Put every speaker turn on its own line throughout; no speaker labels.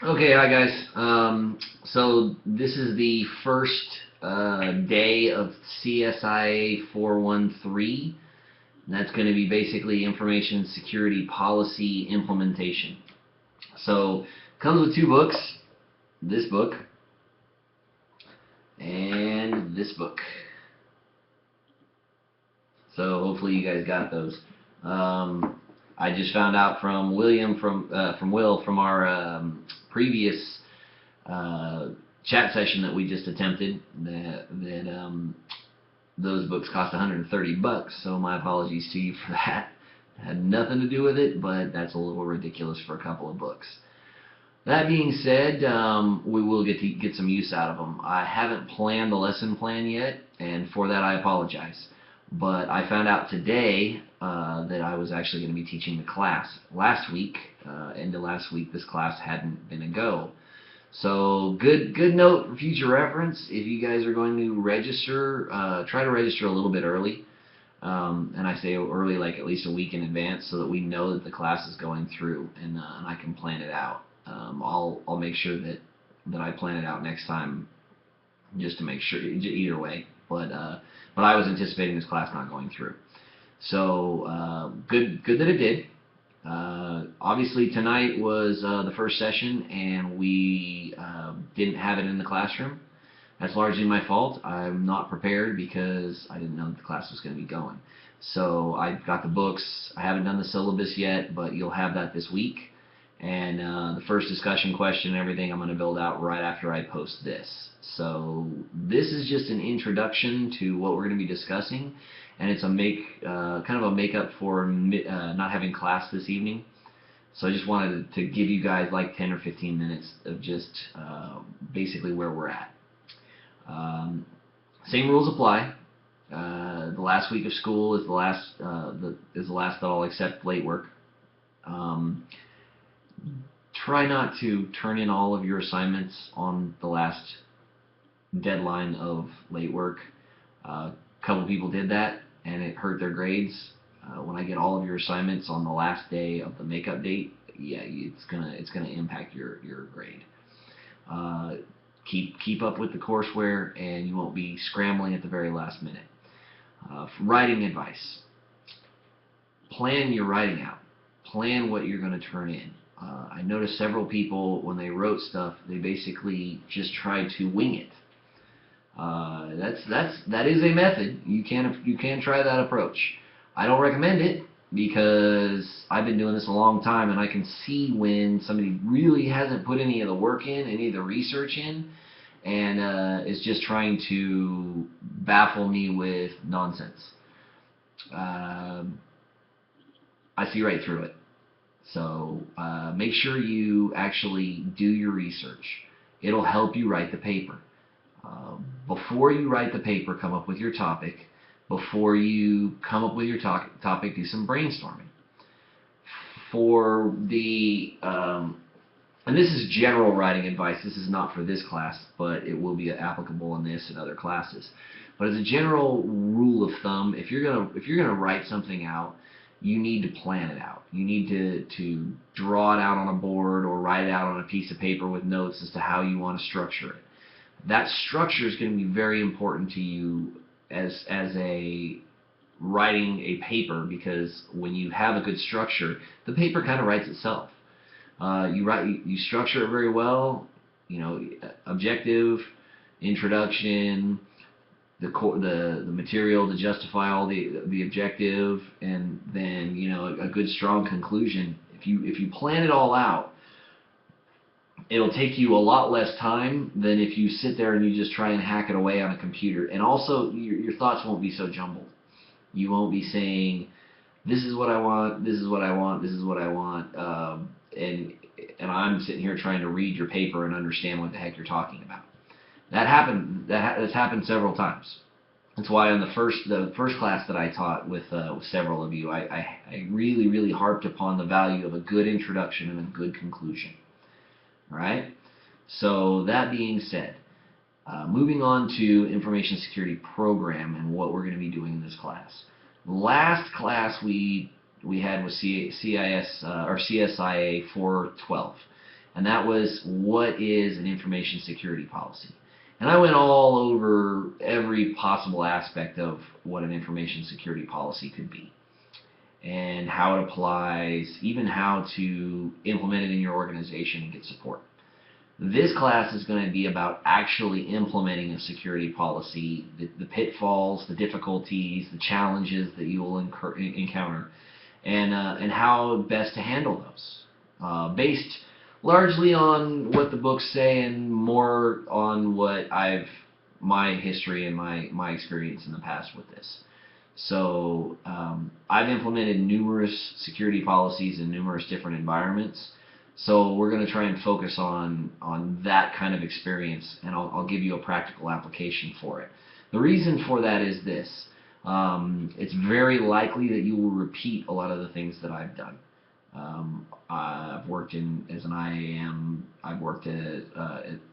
Okay, hi guys. So this is the first day of CSIA 413. And that's going to be basically information security policy implementation. So it comes with two books, this book and this book. So hopefully you guys got those. I just found out from William from Will from our previous uh, chat session that we just attempted that those books cost 130 bucks. So my apologies to you for that. It had nothing to do with it, but that's a little ridiculous for a couple of books. That being said, we will get some use out of them. I haven't planned the lesson plan yet, and for that I apologize. But I found out today that I was actually going to be teaching the class. Last week, end of last week, this class hadn't been a go. So good note for future reference. If you guys are going to register, try to register a little bit early. And I say early, like at least a week in advance, so that we know that the class is going through, and I can plan it out. I'll make sure that I plan it out next time, just to make sure. Either way, but I was anticipating this class not going through. So good that it did. Obviously tonight was the first session, and we didn't have it in the classroom. That's largely my fault. I'm not prepared because I didn't know that the class was going to be going. So I've got the books. I haven't done the syllabus yet, but you'll have that this week. And the first discussion question and everything I'm going to build out right after I post this. So this is just an introduction to what we're going to be discussing, and it's a kind of a makeup for not having class this evening. So I just wanted to give you guys like 10 or 15 minutes of just basically where we're at. Same rules apply. The last week of school is the last that I'll accept late work. Try not to turn in all of your assignments on the last deadline of late work. A couple people did that, and it hurt their grades. When I get all of your assignments on the last day of the makeup date, yeah, it's gonna impact your grade. Keep up with the courseware, and you won't be scrambling at the very last minute. Writing advice: plan your writing out. Plan what you're going to turn in. I noticed several people, when they wrote stuff, they basically just tried to wing it. That is a method. You can try that approach. I don't recommend it, because I've been doing this a long time, and I can see when somebody really hasn't put any of the work in, any of the research in, and is just trying to baffle me with nonsense. I see right through it. So make sure you actually do your research. It'll help you write the paper. Before you write the paper, come up with your topic. Before you come up with your topic, do some brainstorming. For the, and this is general writing advice, this is not for this class, but it will be applicable in this and other classes. But as a general rule of thumb, if you're gonna write something out, you need to plan it out. You need to draw it out on a board or write it out on a piece of paper with notes as to how you want to structure it. That structure is going to be very important to you as a writing a paper, because when you have a good structure, the paper kind of writes itself. You structure it very well. You know, objective, introduction, the material to justify all the objective, and then a good strong conclusion. If you plan it all out, it'll take you a lot less time than if you sit there and you just try and hack it away on a computer. And also your thoughts won't be so jumbled. You won't be saying, this is what I want, this is what I want, this is what I want, and I'm sitting here trying to read your paper and understand what the heck you're talking about. That's happened several times. That's why on the first class that I taught with several of you, I really harped upon the value of a good introduction and a good conclusion. All right. So that being said, moving on to information security program and what we're going to be doing in this class. Last class we had was CIS or CSIA 412. and that was, what is an information security policy? And I went all over every possible aspect of what an information security policy could be, and how it applies, even how to implement it in your organization and get support. This class is going to be about actually implementing a security policy, the pitfalls, the difficulties, the challenges that you will encounter, and how best to handle those, based largely on what the books say and more on what my history and my experience in the past with this. So I've implemented numerous security policies in numerous different environments. So we're going to try and focus on that kind of experience, and I'll give you a practical application for it. The reason for that is this. It's very likely that you will repeat a lot of the things that I've done. I've worked as an IAM. I've worked at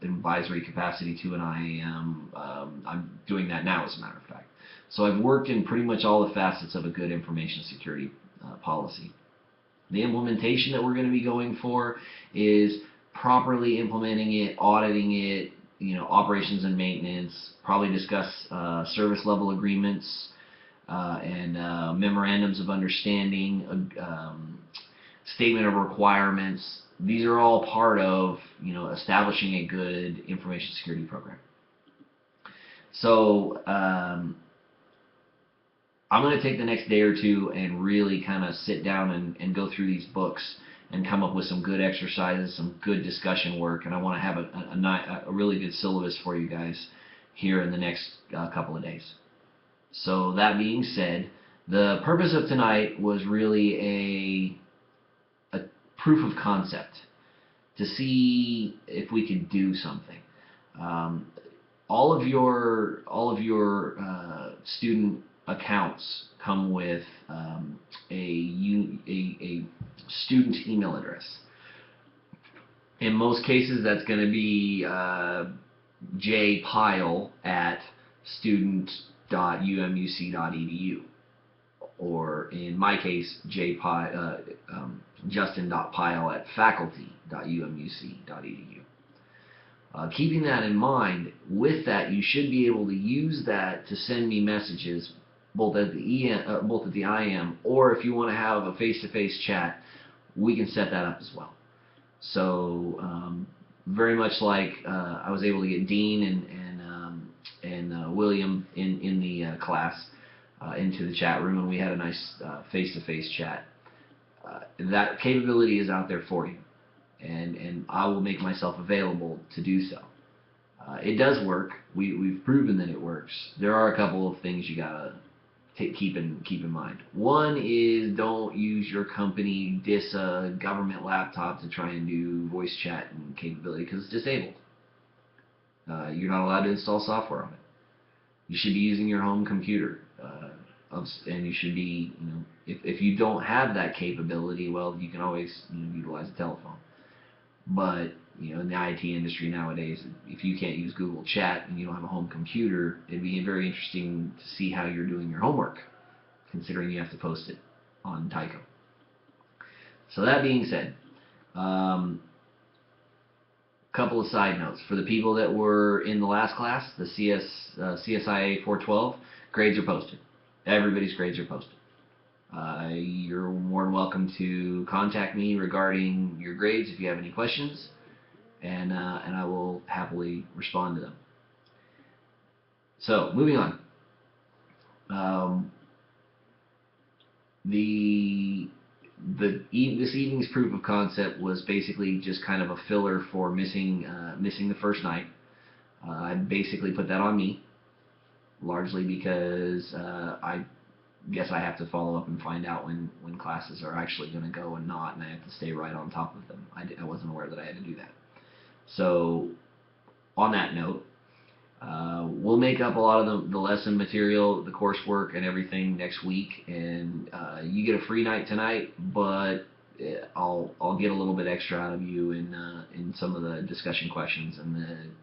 advisory capacity to an IAM. I'm doing that now, as a matter of fact. So I've worked in pretty much all the facets of a good information security policy. The implementation that we're going to be going for is properly implementing it, auditing it, operations and maintenance, probably discuss service level agreements and memorandums of understanding, statement of requirements. These are all part of establishing a good information security program. So I'm going to take the next day or two and really kind of sit down and go through these books and come up with some good exercises, some good discussion work, and I want to have a really good syllabus for you guys here in the next couple of days. So that being said, the purpose of tonight was really a proof of concept to see if we could do something. All of your student accounts come with a student email address. In most cases, that's going to be jpile@student.umc.edu, or in my case, justin.pile@faculty.umc.edu. Keeping that in mind, with that, you should be able to use that to send me messages both at the IM, or if you want to have a face-to-face chat, we can set that up as well. So very much like I was able to get Dean and William in the class into the chat room, and we had a nice face-to-face chat. That capability is out there for you, and I will make myself available to do so. It does work. We've proven that it works. There are a couple of things you gotta keep in mind. One is, don't use your company DISA government laptop to try and do voice chat and capability, because it's disabled. You're not allowed to install software on it. You should be using your home computer, and you should be, if you don't have that capability, well, you can always utilize a telephone. But in the IT industry nowadays, if you can't use Google Chat and you don't have a home computer, it'd be very interesting to see how you're doing your homework, considering you have to post it on Tyco. So that being said, couple of side notes. For the people that were in the last class, the CSIA 412, grades are posted. Everybody's grades are posted. You're more than welcome to contact me regarding your grades if you have any questions, and I will happily respond to them. So, moving on. This evening's proof of concept was basically just kind of a filler for missing the first night. I basically put that on me, largely because I guess I have to follow up and find out when classes are actually going to go and not, and I have to stay right on top of them. I wasn't aware that I had to do that. So, on that note, we'll make up a lot of the lesson material, the coursework, and everything next week, and you get a free night tonight, but I'll get a little bit extra out of you in some of the discussion questions and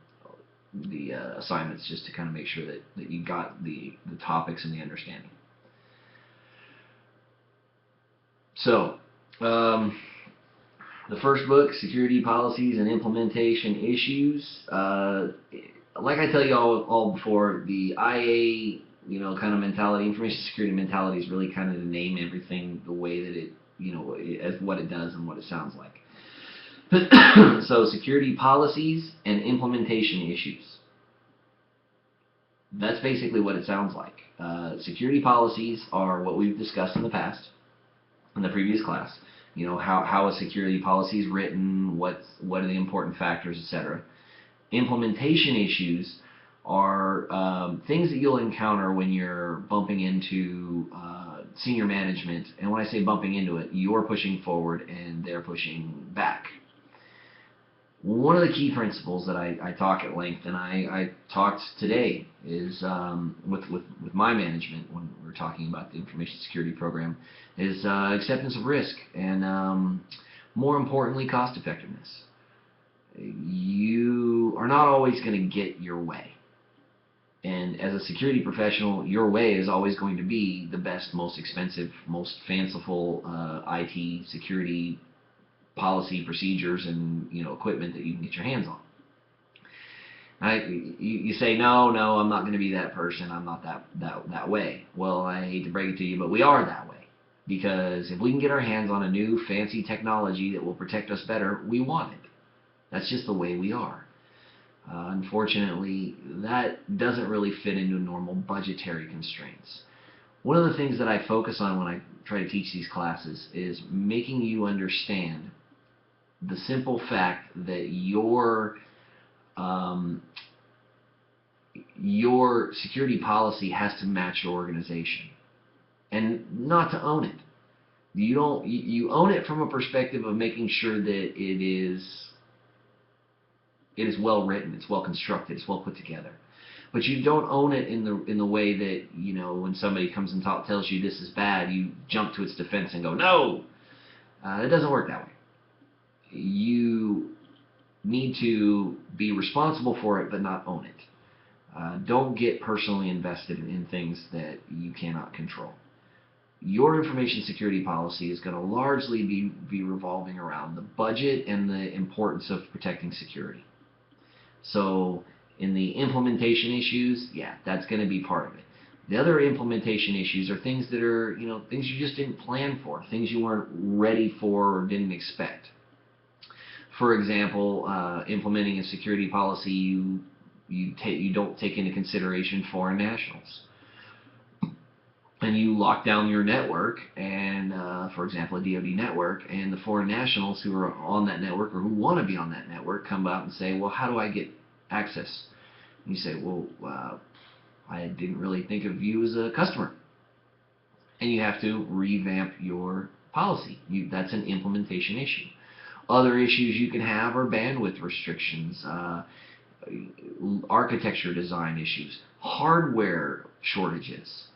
the assignments, just to kind of make sure that you got the topics and the understanding. So, The first book, Security Policies and Implementation Issues. Like I tell you all before, the IA, kind of mentality, information security mentality is really kind of to name everything the way that it, as what it does and what it sounds like. So, security policies and implementation issues. That's basically what it sounds like. Security policies are what we've discussed in the past, in the previous class. How a security policy is written, what are the important factors, etc. Implementation issues are things that you'll encounter when you're bumping into senior management. And when I say bumping into it, you're pushing forward and they're pushing back. One of the key principles that I talk at length, and I talked today, is with my management when we're talking about the information security program, is acceptance of risk and more importantly, cost effectiveness. You are not always going to get your way. And as a security professional, your way is always going to be the best, most expensive, most fanciful IT security policy, procedures, and equipment that you can get your hands on. You say, no, I'm not going to be that person. I'm not that way. Well, I hate to break it to you, but we are that way. Because if we can get our hands on a new fancy technology that will protect us better, we want it. That's just the way we are. Unfortunately, that doesn't really fit into normal budgetary constraints. One of the things that I focus on when I try to teach these classes is making you understand the simple fact that your security policy has to match your organization, and not to own it. You own it from a perspective of making sure that it is well written, it's well constructed, it's well put together. But you don't own it in the way that when somebody comes and tells you this is bad, you jump to its defense and go, no. It doesn't work that way. You need to be responsible for it, but not own it. Don't get personally invested in things that you cannot control. Your information security policy is going to largely be revolving around the budget and the importance of protecting security. So in the implementation issues, yeah, that's going to be part of it. The other implementation issues are things that are, things you just didn't plan for, things you weren't ready for or didn't expect. For example, implementing a security policy, you don't take into consideration foreign nationals. And you lock down your network, and for example, a DoD network, and the foreign nationals who are on that network or who want to be on that network come out and say, well, how do I get access? And you say, well, I didn't really think of you as a customer. And you have to revamp your policy. That's an implementation issue. Other issues you can have are bandwidth restrictions, architecture design issues, hardware shortages.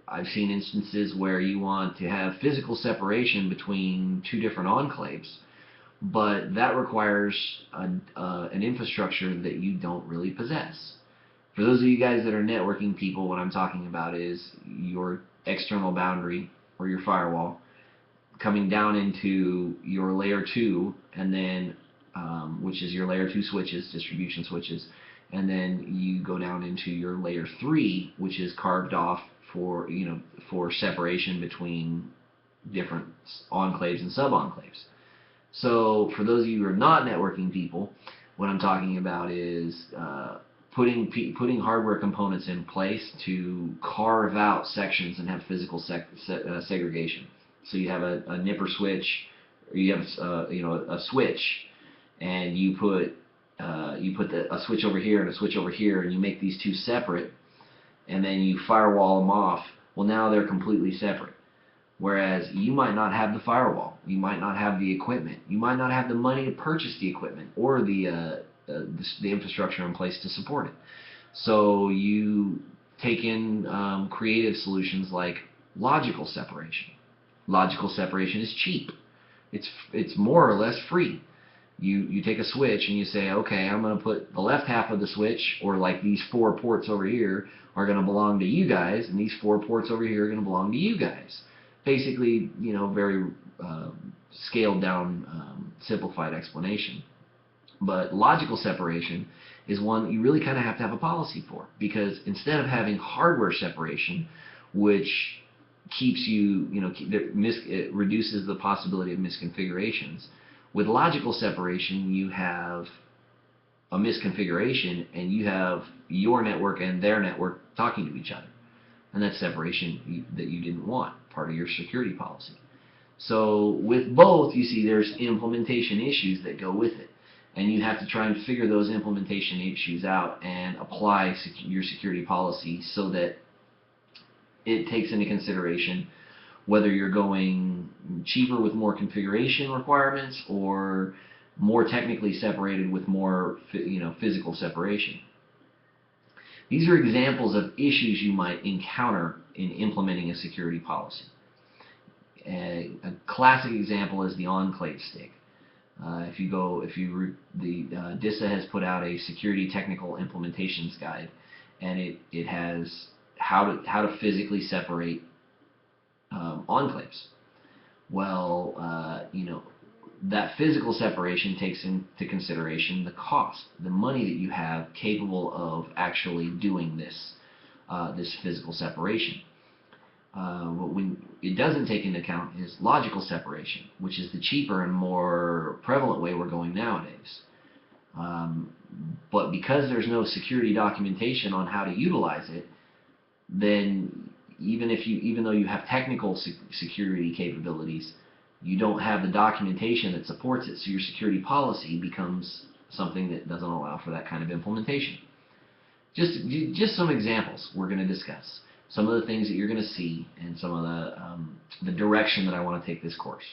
I've seen instances where you want to have physical separation between two different enclaves, but that requires an infrastructure that you don't really possess. For those of you guys that are networking people, what I'm talking about is your external boundary or your firewall coming down into your layer 2, and then which is your layer 2 switches, distribution switches, and then you go down into your layer 3, which is carved off for separation between different enclaves and sub-enclaves. So for those of you who are not networking people, what I'm talking about is putting hardware components in place to carve out sections and have physical segregation. So you have a nipper switch, or you have a switch, and you put a switch over here and a switch over here, and you make these two separate, and then you firewall them off. Well, now they're completely separate. Whereas you might not have the firewall, you might not have the equipment, you might not have the money to purchase the equipment or the infrastructure in place to support it. So you take in creative solutions like logical separation. Logical separation is cheap. It's more or less free. You take a switch and you say, okay, I'm going to put the left half of the switch, or like these 4 ports over here are going to belong to you guys, and these 4 ports over here are going to belong to you guys. Basically, very scaled down, simplified explanation. But logical separation is one that you really kind of have to have a policy for, because instead of having hardware separation, which keeps you, it reduces the possibility of misconfigurations, with logical separation you have a misconfiguration and you have your network and their network talking to each other. And that's separation that you didn't want, part of your security policy. So with both, you see there's implementation issues that go with it. And you have to try and figure those implementation issues out and apply your security policy so that it takes into consideration whether you're going cheaper with more configuration requirements or more technically separated with more physical separation. These are examples of issues you might encounter in implementing a security policy. A classic example is the enclave stick. DISA has put out a security technical implementations guide, and it has how to physically separate enclaves. Well, that physical separation takes into consideration the cost, the money that you have capable of actually doing this physical separation. What it doesn't take into account is logical separation, which is the cheaper and more prevalent way we're going nowadays. But because there's no security documentation on how to utilize it, then even though you have technical security capabilities, you don't have the documentation that supports it, so your security policy becomes something that doesn't allow for that kind of implementation. Just some examples we're going to discuss. Some of the things that you're going to see and some of the direction that I want to take this course.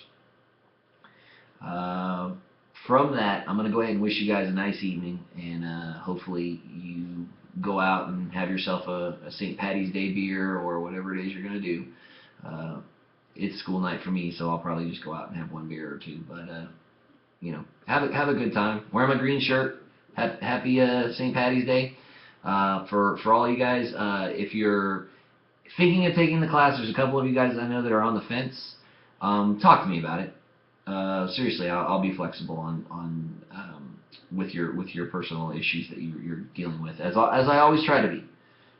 From that, I'm going to go ahead and wish you guys a nice evening, and hopefully you go out and have yourself a St. Patty's Day beer or whatever it is you're going to do. It's school night for me, so I'll probably just go out and have one beer or two. But have a good time. Wear my green shirt. Happy St. Patty's Day. For all you guys, if you're thinking of taking the class, there's a couple of you guys I know that are on the fence. Talk to me about it. Seriously, I'll be flexible on with your personal issues that you're dealing with, as I always try to be.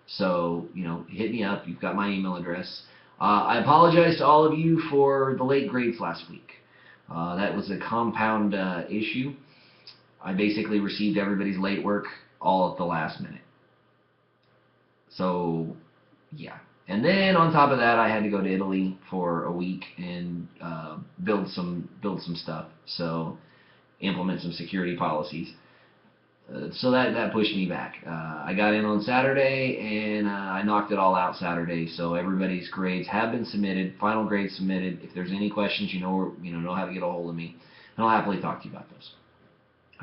So hit me up. You've got my email address. I apologize to all of you for the late grades last week. That was a compound issue. I basically received everybody's late work all at the last minute. So yeah. And then on top of that, I had to go to Italy for a week and build some stuff. So implement some security policies. So that pushed me back. I got in on Saturday and I knocked it all out Saturday. So everybody's grades have been submitted, final grades submitted. If there's any questions, you know how to get a hold of me, and I'll happily talk to you about those.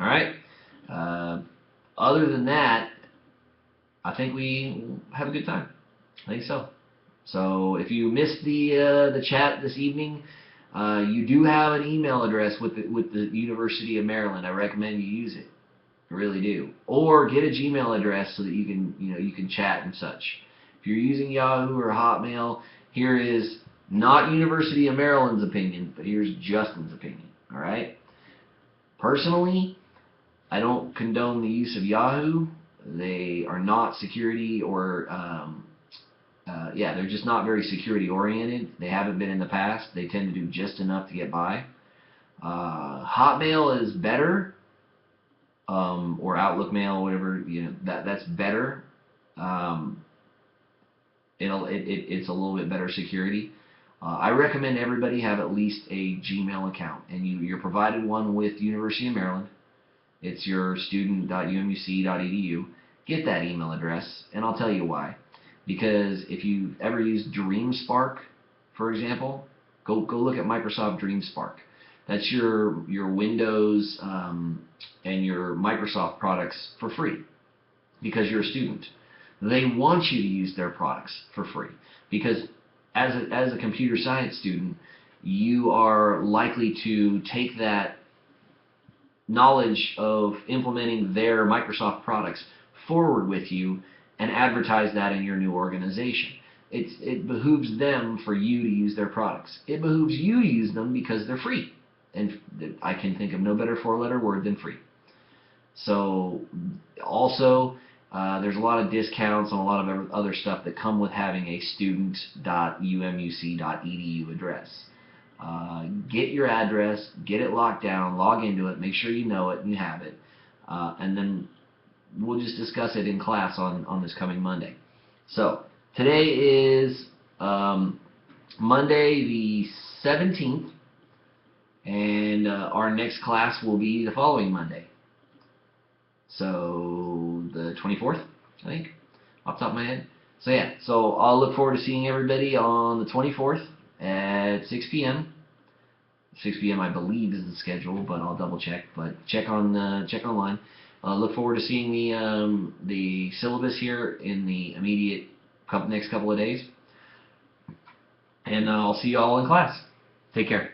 All right. Other than that, I think we have a good time. I think so. So if you missed the chat this evening, you do have an email address with the University of Maryland. I recommend you use it. I really do. Or get a Gmail address so that you can chat and such. If you're using Yahoo or Hotmail, here is not University of Maryland's opinion, but here's Justin's opinion. All right. Personally, I don't condone the use of Yahoo. They are not security or they're just not very security oriented. They haven't been in the past. They tend to do just enough to get by. Hotmail is better, or Outlook Mail, whatever, that's better. It's a little bit better security. I recommend everybody have at least a Gmail account, and you're provided one with University of Maryland. It's your student.umc.edu. Get that email address, and I'll tell you why. Because if you ever use DreamSpark, for example, go look at Microsoft DreamSpark. That's your Windows and your Microsoft products for free because you're a student. They want you to use their products for free because as a computer science student, you are likely to take that knowledge of implementing their Microsoft products forward with you and advertise that in your new organization. It behooves them for you to use their products. It behooves you to use them because they're free. and I can think of no better four-letter word than free. So also, there's a lot of discounts and a lot of other stuff that come with having a student.umUC.edu address. Get your address, get it locked down, log into it, make sure you know it and you have it, and then we'll just discuss it in class on this coming Monday. So today is Monday the 17th, and our next class will be the following Monday. So the 24th, I think, off the top of my head. So yeah, so I'll look forward to seeing everybody on the 24th at 6 p.m. 6 p.m. I believe is the schedule, but I'll double check. But check online. Look forward to seeing the syllabus here in the immediate next couple of days, and I'll see you all in class. Take care.